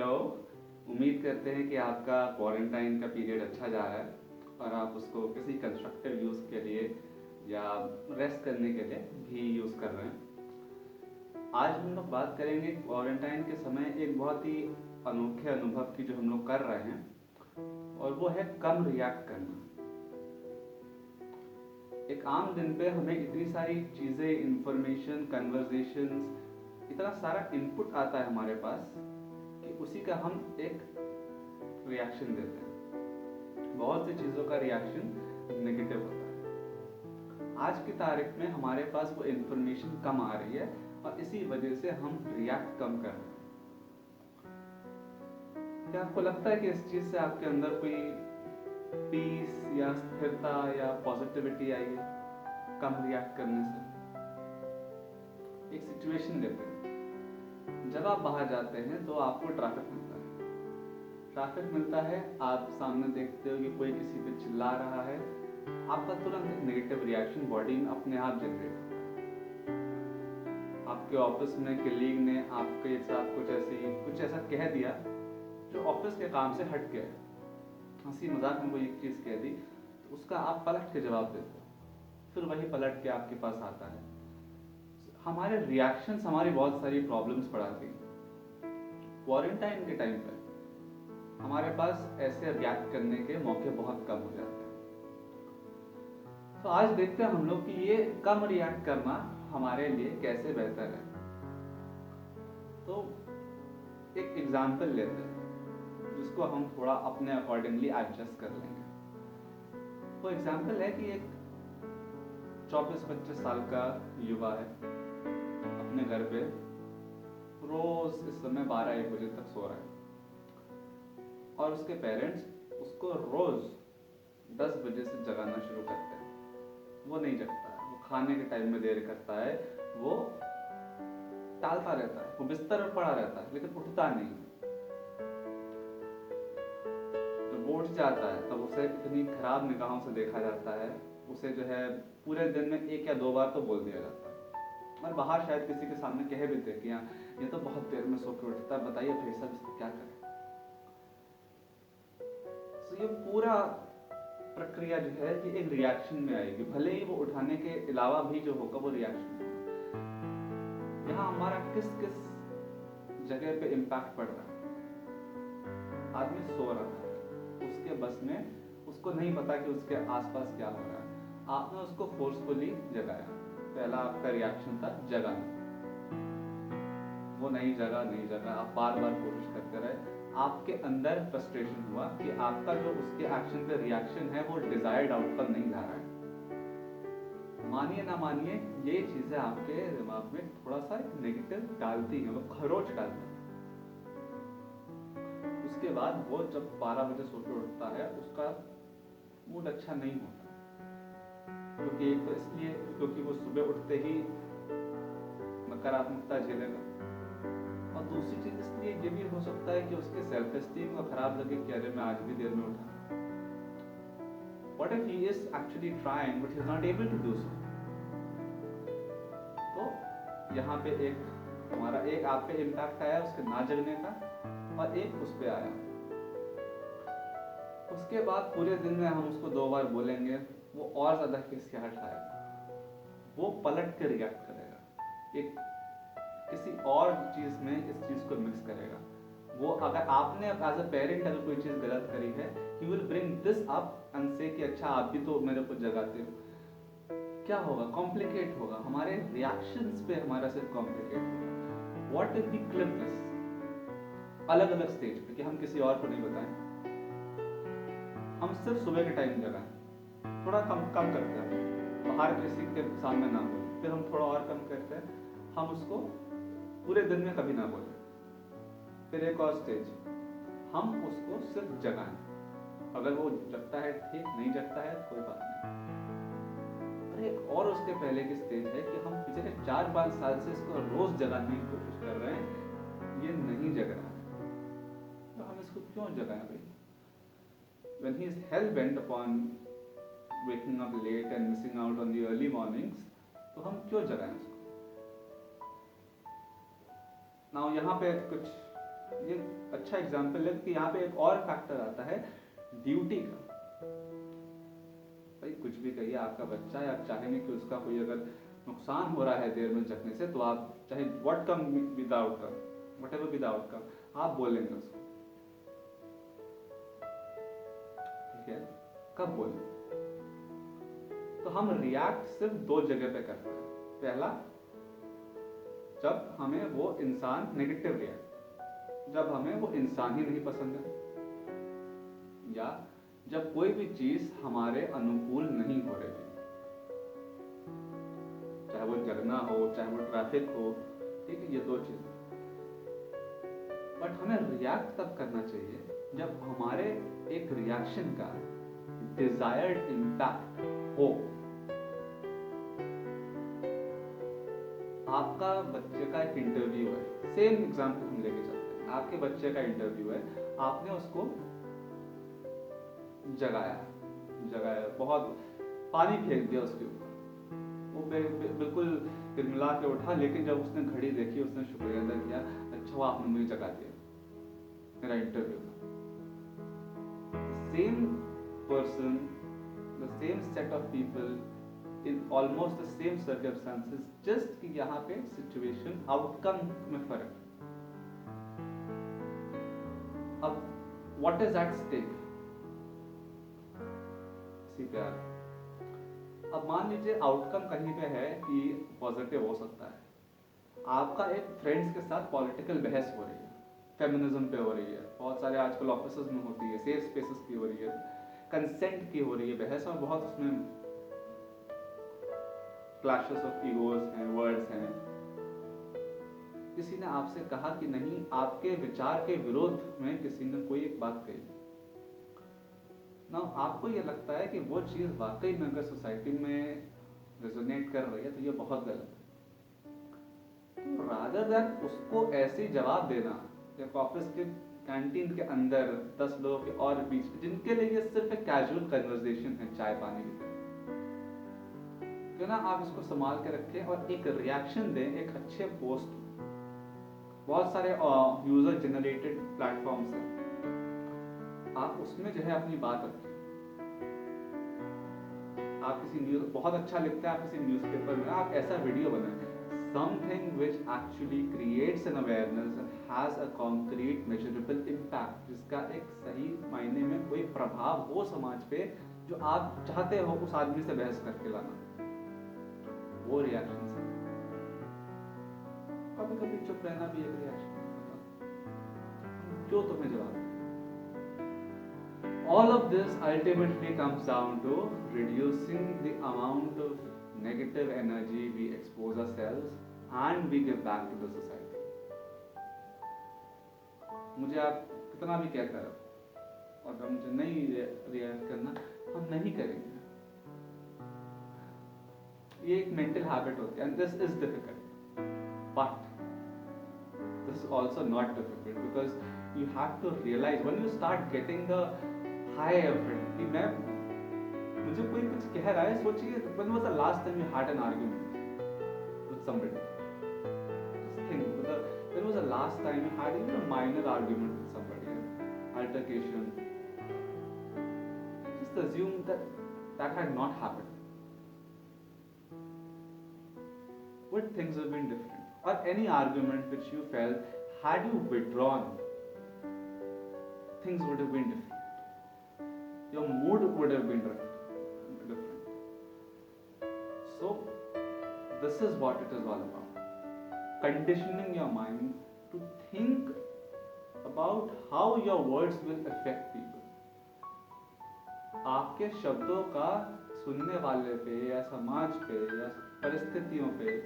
रहो। उम्मीद करते हैं कि आपका क्वारंटाइन का पीरियड अच्छा जा रहा है और आप उसको किसी कंस्ट्रक्टिव यूज़ के लिए या रेस्ट करने के लिए भी यूज़ कर रहे हैं। आज हम लोग बात करेंगे क्वारंटाइन के समय एक बहुत ही अनोखे अनुभव की जो हम लोग कर रहे हैं, और वो है कम रिएक्ट करना। एक आम दिन पे हमें इतनी सारी चीज़ें, इंफॉर्मेशन, कन्वर्जेशंस, इतना सारा इनपुट आता है हमारे पास कि उसी का हम एक रिएक्शन देते हैं। बहुत सी चीज़ों का रिएक्शन नेगेटिव होता है। आज की तारीख में हमारे पास वो इंफॉर्मेशन कम आ रही है और इसी वजह से हम रिएक्ट कम कर रहे हैं। क्या आपको लगता है कि इस चीज़ से आपके अंदर कोई पीस या स्थिरता या पॉजिटिविटी आई है कम रिएक्ट करने से? एक सिचुएशन लेते हैं। जब आप बाहर जाते हैं तो आपको ट्रैफिक मिलता है, आप सामने देखते हो कि कोई किसी पे चिल्ला रहा है, आपका तुरंत एक नेगेटिव रिएक्शन बॉडी में अपने आप जनरेट होता है। आपके ऑफिस में कलीग ने आपके साथ कुछ ऐसा कह दिया जो ऑफिस के काम से हट गया है, हंसी मजाक में कोई एक चीज़ कह दी, तो उसका आप पलट के जवाब देते हो, फिर वही पलट के आपके पास आता है। हमारे रिएक्शंस हमारी बहुत सारी प्रॉब्लम्स बढ़ाती हैं। क्वारंटाइन के टाइम पर हमारे पास ऐसे रिएक्ट करने के मौके बहुत कम हो जाते हैं। तो आज देखते हैं हम लोग कि ये कम रिएक्ट करना हमारे लिए कैसे बेहतर है। तो एक एग्जाम्पल लेते हैं जिसको हम थोड़ा अपने अकॉर्डिंगली एडजस्ट कर लेंगे। वो एग्जाम्पल है कि एक 24-25 साल का युवा है, अपने घर पे रोज इस समय 12-1 बजे तक सो रहा है और उसके पेरेंट्स उसको रोज 10 बजे से जगाना शुरू करते हैं। वो नहीं जगता है, वो खाने के टाइम में देर करता है, वो टालता रहता है, वो बिस्तर पर पड़ा रहता है लेकिन उठता नहीं। जब वो उठ जाता है तब उसे इतनी खराब निगाहों से देखा जाता है, उसे जो है पूरे दिन में 1 या 2 बार तो बोल दिया जाता है। और बाहर शायद किसी के सामने कह भी दे कि ये तो बहुत देर में सो के उठता है, बताइए भाई साहब इसको क्या करें। तो ये पूरा प्रक्रिया जो है कि एक रिएक्शन में आएगी, भले ही वो उठाने के अलावा भी जो होगा वो रिएक्शन होगा। यहाँ हमारा किस किस जगह पे इम्पैक्ट पड़ रहा है। आदमी सो रहा है, उसके बस में, उसको नहीं पता कि उसके आसपास क्या हो रहा है, आपने उसको फोर्सफुली जगाया। पहला आपका रिएक्शन था जगाना, वो नहीं जगा, आप बार बार कोशिश करते रहे, आपके अंदर फ्रस्ट्रेशन हुआ कि आपका जो उसके एक्शन पे रिएक्शन है वो डिजायर्ड आउटकम नहीं ला रहा है। मानिए ना मानिए, ये चीजें आपके दिमाग में थोड़ा सा नेगेटिव डालती है, वो खरोच डालती है। उसके बाद वो जब 12 बजे सो के उठता है, उसका मूड अच्छा नहीं होता, क्योंकि एक तो इसलिए क्योंकि वो सुबह उठते ही नकारात्मकता झेलेगा, और दूसरी चीज इसलिए ये भी हो सकता है कि उसके सेल्फ एस्टीम को खराब लगे कि अरे मैं आज भी देर में उठा। What if he is actually trying but he is not able to do so? तो यहाँ पे एक हमारा एक आप पे इम्पैक्ट आया उसके ना जगने का, और एक उस पे आया। उसके बाद पूरे दिन में हम उसको 2 बार बोलेंगे, वो और ज्यादा खिसियाहट लाएगा, वो पलट के रिएक्ट करेगा, एक किसी और चीज में इस चीज को मिक्स करेगा। वो अगर आपने एज अ पेरेंट अगर कोई चीज गलत करी है, he will bring this up and से कि अच्छा आप भी तो मेरे को जगाते हो। क्या होगा? कॉम्प्लिकेट होगा, हमारे रिएक्शंस पे हमारा सिर्फ कॉम्प्लिकेट होगा। व्हाट इज द क्लिपनेस? अलग अलग स्टेज पे, कि हम किसी और को नहीं बताएं, हम सिर्फ सुबह के टाइम जगाएं, थोड़ा कम करते हैं, बाहर किसी के सामने ना बोले, फिर हम थोड़ा और कम करते हैं, हम उसको पूरे दिन में कभी ना बोले, फिर एक और स्टेज, हम उसको सिर्फ जगाएं, अगर वो जगता है ठीक, नहीं जगता है कोई बात नहीं। और एक और उसके पहले की स्टेज है कि हम पिछले 4-5 साल से इसको रोज जगाने की कोशिश कर रहे हैं, ये नहीं जग रहा है, तो हम इसको क्यों जगाएं भाई? When he is hell bent upon waking up late and missing out on the early mornings, तो हम क्यों जगाएं उसको? Now यहाँ पे कुछ ये अच्छा एग्जाम्पल है कि यहाँ पे एक और फैक्टर आता है ड्यूटी का। भाई कुछ भी कहिए, आपका बच्चा है, आप चाहेंगे कि उसका कोई अगर नुकसान हो रहा है देर में जगने से, तो आप चाहे what come with outcome, what ever with outcome, आप बोलेंगे उसको, ठीक है? कब बोलें? तो हम रिएक्ट सिर्फ दो जगह पे करते हैं। पहला, जब हमें वो इंसान नेगेटिव रिएक्ट, जब हमें वो इंसान ही नहीं पसंद है, या जब कोई भी चीज हमारे अनुकूल नहीं हो रही है, चाहे वो जगना हो, चाहे वो ट्रैफिक हो, ठीक है, ये दो चीज। बट हमें रिएक्ट तब करना चाहिए जब हमारे एक रिएक्शन का डिजायर्ड इम्पैक्ट हो। आपका बच्चे का एक इंटरव्यू है, सेम एग्जांपल हम लेके चलते हैं, आपके बच्चे का इंटरव्यू है, आपने उसको जगाया, बहुत पानी फेंक दिया उसके ऊपर, वो बिल्कुल तिलमिला के उठा, लेकिन जब उसने घड़ी देखी, उसने शुक्रिया अदा किया, अच्छा हुआ आपने मुझे जगा दिया, मेरा इंटरव्यू था। Same person, the same set of people in almost the same circumstances, just कि यहाँ पे सिचुएशन आउटकम में फर्क। अब व्हाट इज एट स्टेक? प्यार। अब मान लीजिए आउटकम कहीं पे है कि पॉजिटिव हो सकता है, आपका एक फ्रेंड्स के साथ पॉलिटिकल बहस हो रही है, फेमिनिज्म पे हो रही है, बहुत सारे आजकल ऑफिसेज में होती है, सेफ स्पेसेस की हो रही है, कंसेंट की हो रही है बहस, और बहुत उसमें क्लैशेस ऑफ ईगोज हैं, वर्ड्स हैं। किसी ने आपसे कहा कि नहीं, आपके विचार के विरोध में किसी ने कोई एक बात कही ना, आपको ये लगता है कि वो चीज वाकई में अगर सोसाइटी में रेजोनेट कर रही है तो ये बहुत गलत है। तो रादर दैन उसको ऐसे जवाब देना, एक ऑफिस के कैंटीन के अंदर 10 लोगों के और बीच, जिनके लिए ये सिर्फ एक कैजुअल कन्वर्सेशन है, चाय पानी की तरह, क्यों ना आप इसको संभाल के रखें और एक रिएक्शन दें एक अच्छे पोस्ट। बहुत सारे यूजर जनरेटेड प्लेटफॉर्म्स हैं, आप उसमें जो है अपनी बात रखें। आप किसी न्यूज, बहुत अच्छा लिखते हैं, आप किसी न्यूज़पेपर में आप ऐसा वीडियो बनाएं, something which actually creates an awareness and has a concrete measurable impact, जिसका एक सही मायने में कोई प्रभाव हो समाज पे, जो आप चाहते हो उस आदमी से बहस करके लाना, वो रिएक्शन है। कभी कभी चुप रहना भी एक रिएक्शन है, क्यों तुम्हें जवाब। All of this ultimately comes down to reducing the amount of negative energy we expose ourselves and we give back to the society. मुझे आप कितना भी कहकर और अगर मुझे नहीं रिएक्ट करना, हम नहीं करेंगे। ये एक मेंटल हैबिट होती है, and this is difficult, but this is also not difficult because you have to realize when you start getting the high of it कि मैं, मुझे कोई कुछ कह रहा है, सोचिए when was the last time you had an argument with somebody? Just think, when was the last time you had even a minor argument with somebody, altercation? Just assume that that had not happened. Would things have been different? Or any argument which you felt, had you withdrawn, things would have been different. Your mood would have been different. So, this is what it is all about. Conditioning your mind to think about how your words will affect people. आपके शब्दों का सुनने वाले पे या समाज पे या परिस्थितियों पे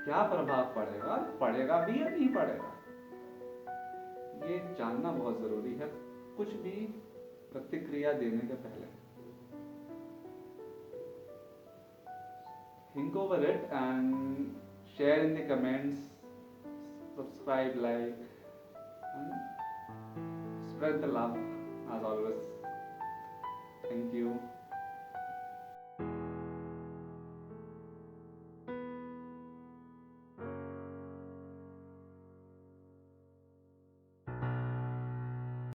क्या प्रभाव पड़ेगा, पड़ेगा भी या नहीं पड़ेगा, ये जानना बहुत जरूरी है कुछ भी प्रतिक्रिया देने के पहले। Think over it and share in the comments, subscribe, like, and spread the love as always. Thank you.